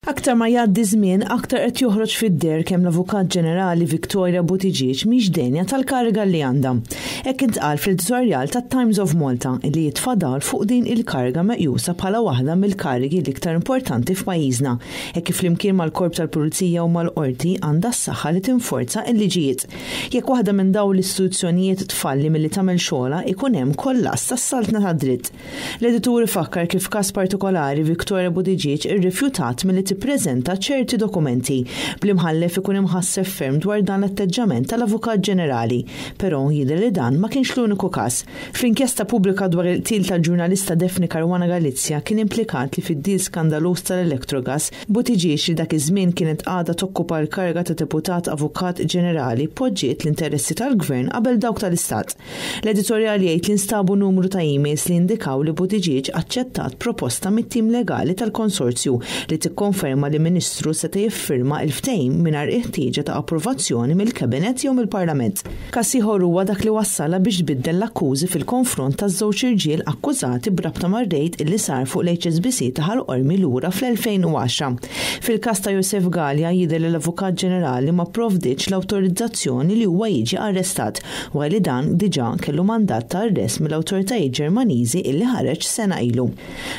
Aktar ma jgħaddi żmien aktar qed joħroġ fid-der kemm l-Avukat Ġenerali Victoria Buttigieg mhix dejja tal-kariga li għandha. Hekk intqal fl-editorjal tat-Times of Malta li jitfadal fuq din il-kariga meqjusa bħala waħda mill-karigi l-iktar importanti f'pajjiżna, hekk kif flimkien mal-Korp tal-Pulizija u mal-Qorti għandha s-saħħa li tinforza l-liġijiet. Jekk waħda minn dawn l-istituzzjonijiet tfalli milli tagħmel xogħla ikun hemm kollass tas-saltna tad-dritt. L-editur ifakkar kif każ partikolari Victoria Buttigieg irrifjutat milli tippreżenta ċerti dokumenti bl-imħallef ikun imħasseb ferm dwar dan l-atteġġament tal-Avukat Ġenerali, però jidher li dan ma kienx l-uniku każ. Fl-inkjesta pubblika dwar il-qtil tal-ġurnalista Daphne Caruana Galizia kien implikat li fid-dil skandaluż tal-Electrogas Buttigieg li dak iż-żmien kienet għadha tokkupa l-kariga ta' deputat Avukat Ġenerali poġġiet l-interessi tal-Gvern qabel dawk tal-Istat. L-editorjal jgħid li nstabu numru ta' emails li indikaw li Buttigieg aċċettat proposta mit-tim legali tal-konsorzju li tikkonferma li Ministru seta' jiffirma l-ftehim mingħajr iħtieġa ta' approvazzjoni mill-Kabinet jew mill-Parlament. Każ ieħor huwa dak li wassala biex tbiddel l-akkużi fil-konfront taż-żewġ irġiel akkużati b'rabta mar-rejd illi sar fuq l-HSBC ta' Ħalqormi lura fl-2010. Fil-każ ta' Josef Galja jidher li l-Avukat Ġenerali ma pprovdiċ l-awtorizzazzjoni li huwa jiġi arrestat wara li dan diġà kellu mandat ta' arrest mill-awtoritajiet Ġermaniżi illi ħareġ sena ilu.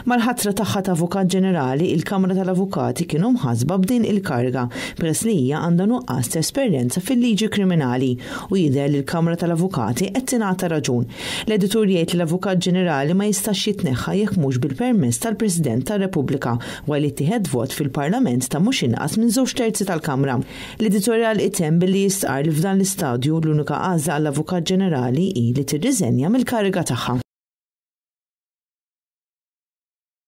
Mal-ħatra tagħha ta' Avukat Ġenerali, il-Kamra tal-Avukati kienu mħasba b'din il-karga peress li hija għandha nuqqas ta' esperjenza fil-liġi kriminali u jidher li l-Kamra tal-Avukati qed tingħata raġun. L-editur jgħid li l-Avukat Ġenerali ma jistax jitneħħa jekk mhux bil-permess tal-President tar-Repubblika wara li tieħed vot fil-Parlament ta' mhux inqas minn 2/3 tal-Kamra. L-editorjal item billi jistqar li f'dan l-istadju l-unika għażla għall-Avukat Ġenerali hi li tirriżenja mill-kariga tagħha.